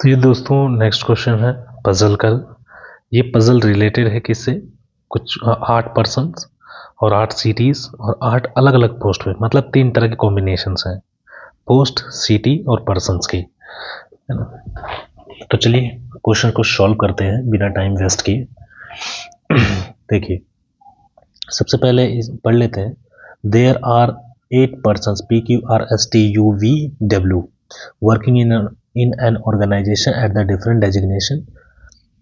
तो ये दोस्तों नेक्स्ट क्वेश्चन है पजल का। ये पजल रिलेटेड है किससे, कुछ 8 पर्सन और 8 सिटीज और 8 अलग अलग पोस्ट में, मतलब 3 तरह के कॉम्बिनेशन हैं पोस्ट, सिटी और पर्सन्स के, है ना। तो चलिए क्वेश्चन को सॉल्व करते हैं बिना टाइम वेस्ट किए। देखिए सबसे पहले पढ़ लेते हैं। There are 8 person PQRSTUVW working in an organization at the different designation.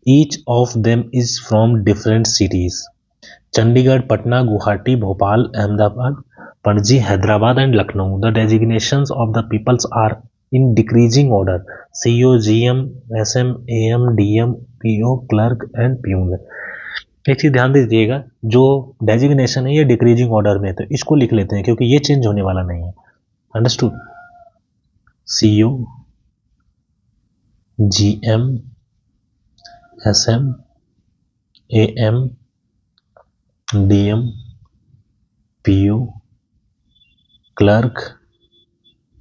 Each of them is from different cities: Chandigarh, Patna, Guwahati, Bhopal, Ahmedabad, Panaji, Hyderabad and Lucknow. The designations of the peoples are in decreasing order: CO, GM, SM, AM, DM, PO, clerk and peon. एक चीज ध्यान दीजिएगा, जो designation है ये decreasing order में है, तो इसको लिख लेते हैं क्योंकि ये चेंज होने वाला नहीं है। Understood. CO, GM, SM, AM, DM, PO, clerk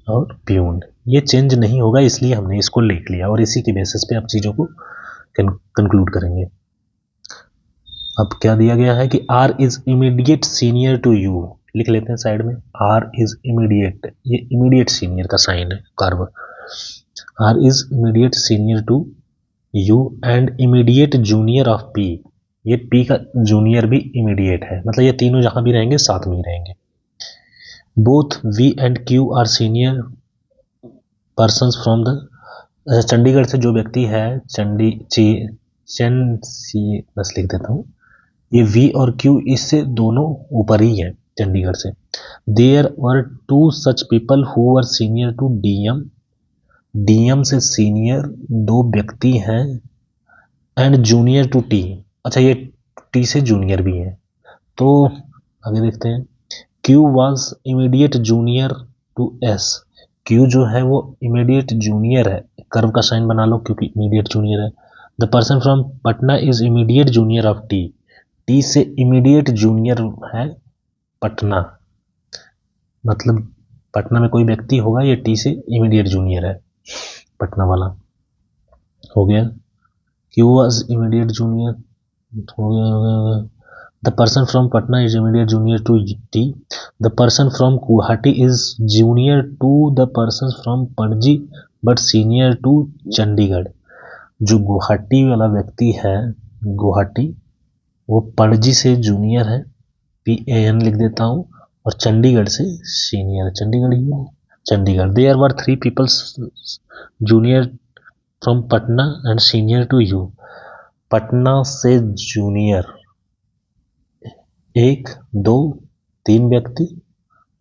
और प्यून। ये चेंज नहीं होगा, इसलिए हमने इसको लिख लिया और इसी के बेसिस पे आप चीज़ों को कंक्लूड करेंगे। अब क्या दिया गया है कि R is immediate senior to you, लिख लेते हैं साइड में। R इज इमीडिएट, ये इमीडिएट सीनियर का साइन है curve. R is immediate senior to you and immediate junior of P। ये P का जूनियर भी इमीडिएट है, मतलब ये तीनों जहां भी रहेंगे साथ में ही रहेंगे। Both V and Q are senior person from the, Chandigarh से जो व्यक्ति है, बस लिख देता हूँ, ये V और Q इससे दोनों ऊपर ही है चंडीगढ़ से। There were 2 such people who were senior to DM, DM से सीनियर 2 व्यक्ति हैं, एंड जूनियर टू T। अच्छा ये T से जूनियर भी है, तो आगे देखते हैं। Q was immediate junior to S। Q जो है वो इमीडिएट जूनियर है, कर्व का साइन बना लो क्योंकि इमीडिएट जूनियर है। The person from Patna is immediate junior of T। T से इमीडिएट जूनियर है पटना, मतलब पटना में कोई व्यक्ति होगा, ये T से इमीडिएट जूनियर है, पटना वाला हो गया। Q वॉज इमीडिएट जूनियर, हो गया। The person from Patna is immediate junior to T. The person from Guwahati is junior to the person from Panaji but senior to Chandigarh. जो गुवाहाटी वाला व्यक्ति है, गुवाहाटी, वो पणजी से जूनियर है, PAN लिख देता हूँ, और चंडीगढ़ से सीनियर, चंडीगढ़ ही है, Chandigarh. There were 3 people junior from Patna and senior to you. Patna से जूनियर 1, 2, 3 व्यक्ति,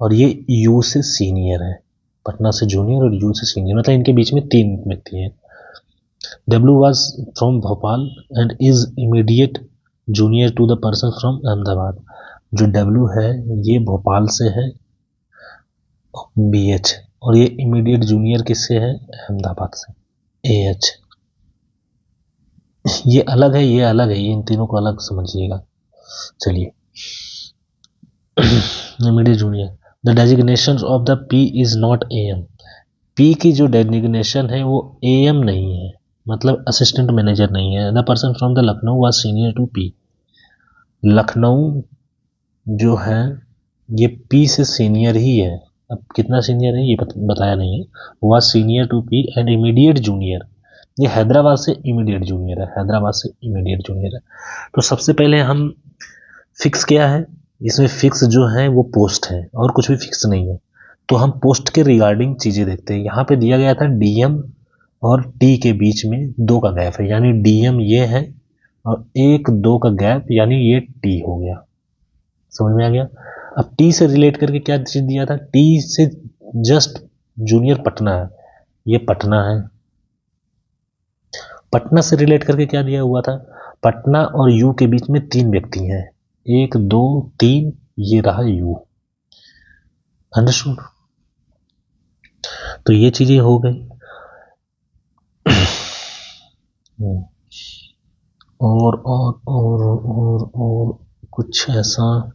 और ये U से सीनियर है, पटना से जूनियर और U से सीनियर, मतलब इनके बीच में 3 व्यक्ति हैं। W was from Bhopal and is immediate junior to the person from Ahmedabad. जो W है ये भोपाल से है, BH, और ये इमीडिएट जूनियर किससे है, अहमदाबाद से, AH। ये अलग है, ये अलग है, ये इन तीनों को अलग समझिएगा। चलिए immediate junior. The designation of the P is not AM। P की जो डेजिग्नेशन है वो AM नहीं है, मतलब असिस्टेंट मैनेजर नहीं है। The person from the Lucknow was senior to P। Lucknow जो है ये P से सीनियर ही है, अब कितना सीनियर है ये बताया नहीं है। Was senior to P and immediate junior, ये हैदराबाद से इमीडिएट जूनियर है, हैदराबाद से इमीडिएट जूनियर है। तो सबसे पहले हम फिक्स क्या है, इसमें फिक्स जो है वो पोस्ट है और कुछ भी फिक्स नहीं है, तो हम पोस्ट के रिगार्डिंग चीजें देखते हैं। यहाँ पे दिया गया था DM और T के बीच में 2 का गैप है, यानी DM ये है और 1, 2 का गैप, यानी ये T हो गया। समझ में आ गया। अब T से रिलेट करके क्या चीज दिया था, T से जस्ट जूनियर पटना है, ये पटना है। पटना से रिलेट करके क्या दिया हुआ था, पटना और U के बीच में 3 व्यक्ति हैं, 1, 2, 3, ये रहा U। अंडरस्टूड। तो ये चीजें हो गई। और कुछ ऐसा,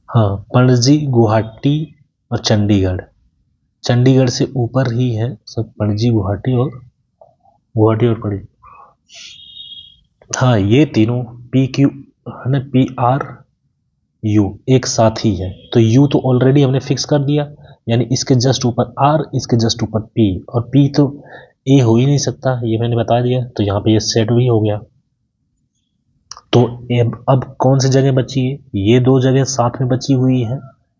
हाँ, पणजी, गुवाहाटी और चंडीगढ़, चंडीगढ़ से ऊपर ही है सब, पणजी, गुवाहाटी और पणजी। हाँ, ये तीनों पी क्यू है ना, पी आर यू एक साथ ही है, तो यू तो ऑलरेडी हमने फिक्स कर दिया, यानी इसके जस्ट ऊपर आर, इसके जस्ट ऊपर पी, और पी तो ए हो ही नहीं सकता, ये मैंने बता दिया, तो यहाँ पे ये सेट भी हो गया। तो अब कौन सी जगह बची है, ये दो जगह साथ में बची हुई है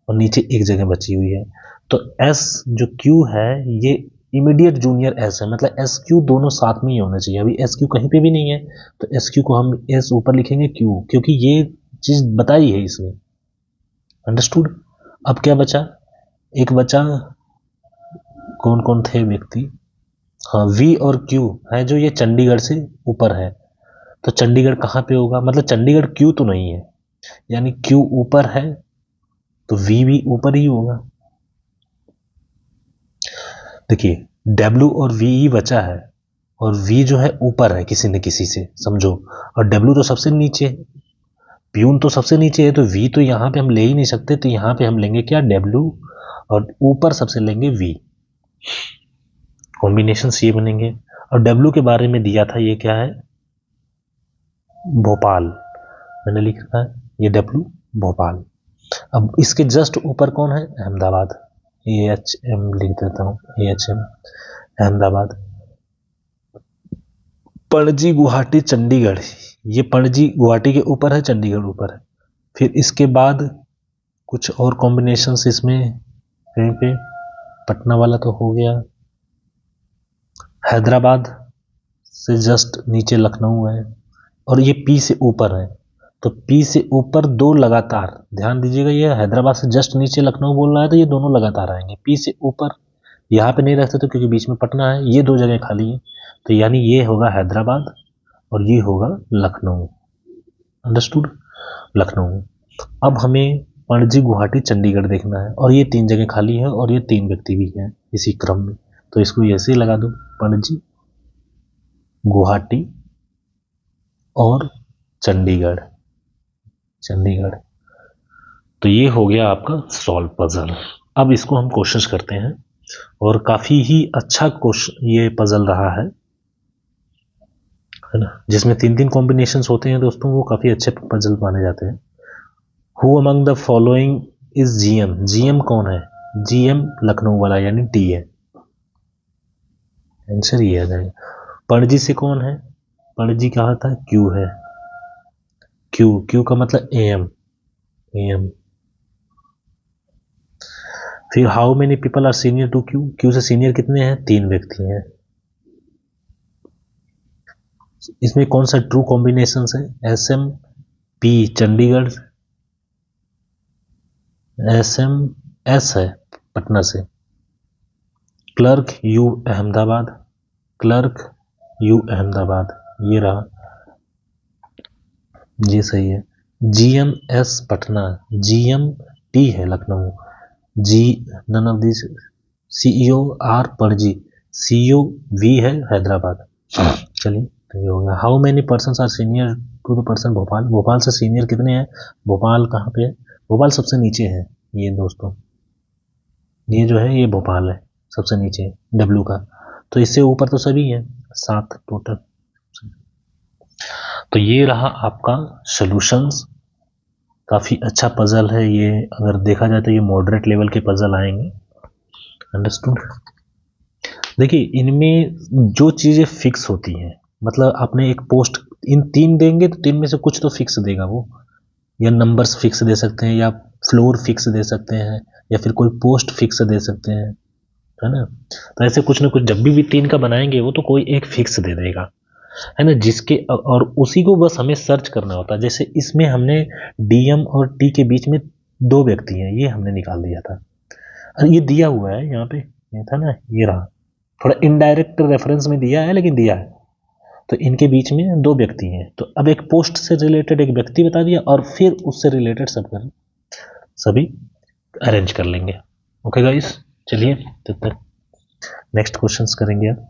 और नीचे एक जगह बची हुई है। तो एस जो क्यू है ये इमीडिएट जूनियर एस है, मतलब एस क्यू दोनों साथ में ही होना चाहिए। अभी एस क्यू कहीं पे भी नहीं है, तो एस क्यू को हम एस ऊपर लिखेंगे क्यू, क्योंकि ये चीज बताई है इसमें। अंडरस्टूड। अब क्या बचा, एक बचा, कौन कौन थे व्यक्ति, हाँ वी और क्यू है जो ये चंडीगढ़ से ऊपर है, तो चंडीगढ़ कहाँ पे होगा, मतलब चंडीगढ़ क्यू तो नहीं है, यानी क्यू ऊपर है तो वी भी ऊपर ही होगा। देखिए डब्ल्यू और वी ही बचा है, और वी जो है ऊपर है किसी न किसी से समझो, और डब्ल्यू तो सबसे नीचे है, प्यून तो सबसे नीचे है, तो वी तो यहाँ पे हम ले ही नहीं सकते, तो यहाँ पे हम लेंगे क्या, डब्ल्यू, और ऊपर सबसे लेंगे वी, कॉम्बिनेशन ये बनेंगे। और डब्ल्यू के बारे में दिया था, ये क्या है, भोपाल, मैंने लिख रखा है ये डब्ल्यू भोपाल। अब इसके जस्ट ऊपर कौन है, अहमदाबाद, ए एच एम लिख देता हूँ, A H M Ahmedabad. Panaji, Guwahati, Chandigarh, ये पणजी गुवाहाटी के ऊपर है, चंडीगढ़ ऊपर है। फिर इसके बाद कुछ और कॉम्बिनेशन इसमें कहीं पे, पटना वाला तो हो गया, हैदराबाद से जस्ट नीचे लखनऊ है, और ये पी से ऊपर है, तो पी से ऊपर दो लगातार, ध्यान दीजिएगा, ये हैदराबाद से जस्ट नीचे लखनऊ बोल रहा है, तो ये दोनों लगातार आएंगे, पी से ऊपर यहाँ पे नहीं रख सकते क्योंकि बीच में पटना है, ये दो जगह खाली है, तो यानी ये होगा हैदराबाद और ये होगा लखनऊ। अंडरस्टूड, लखनऊ। अब हमें पणजी, गुवाहाटी, चंडीगढ़ देखना है, और ये तीन जगह खाली है और ये तीन व्यक्ति भी हैं इसी क्रम में, तो इसको ऐसे ही लगा दो, पणजी, गुवाहाटी और चंडीगढ़, चंडीगढ़। तो ये हो गया आपका सॉल्व पजल। अब इसको हम कोशिश करते हैं, और काफी ही अच्छा क्वेश्चन ये पजल रहा है ना, जिसमें तीन तीन कॉम्बिनेशंस होते हैं दोस्तों, वो काफी अच्छे पजल माने जाते हैं। Who among the following is GM, GM कौन है, जीएम लखनऊ वाला यानी टी है, आंसर ये आ जाएगा। पणजी से कौन है, पणजी कहा था, क्यू है, क्यू, क्यू का मतलब एएम, एएम। फिर how many people are senior to Q, Q से सीनियर कितने हैं, तीन व्यक्ति हैं। इसमें कौन सा ट्रू कॉम्बिनेशन है, S M P Chandigarh, S M S है पटना से, clerk U Ahmedabad, clerk U Ahmedabad, ये रहा, ये सही है। GM S Patna, GM T है Lucknow, G none of this, CEO R Panaji, CEO V है हैदराबाद। चलिए तो ये हो गया। How many person are senior to the person Bhopal, Bhopal से सीनियर कितने हैं, भोपाल कहाँ पे है, भोपाल सबसे नीचे है ये दोस्तों, ये जो है ये भोपाल है सबसे नीचे डब्ल्यू का, तो इससे ऊपर तो सभी है, 7 टोटल। तो ये रहा आपका सॉल्यूशंस, काफी अच्छा पजल है ये, अगर देखा जाए तो ये मॉडरेट लेवल के पजल आएंगे। अंडरस्टूड। देखिए इनमें जो चीजें फिक्स होती हैं, मतलब आपने एक पोस्ट इन तीन देंगे तो तीन में से कुछ तो फिक्स देगा वो, या नंबर्स फिक्स दे सकते हैं, या फ्लोर फिक्स दे सकते हैं, या फिर कोई पोस्ट फिक्स दे सकते हैं, है ना। तो ऐसे कुछ ना कुछ जब भी तीन का बनाएंगे वो तो कोई एक फिक्स दे देगा, है ना, जिसके और उसी को बस हमें सर्च करना होता है। जैसे इसमें हमने डीएम और टी के बीच में दो व्यक्ति हैं, ये हमने निकाल दिया था, ये दिया हुआ है यहाँ पे, ये था ना, ये रहा, थोड़ा इनडायरेक्ट रेफरेंस में दिया है लेकिन दिया है, तो इनके बीच में दो व्यक्ति हैं, तो अब एक पोस्ट से रिलेटेड एक व्यक्ति बता दिया और फिर उससे रिलेटेड सभी अरेंज कर लेंगे। ओके गाइस, चलिए तब तक नेक्स्ट क्वेश्चंस करेंगे अब।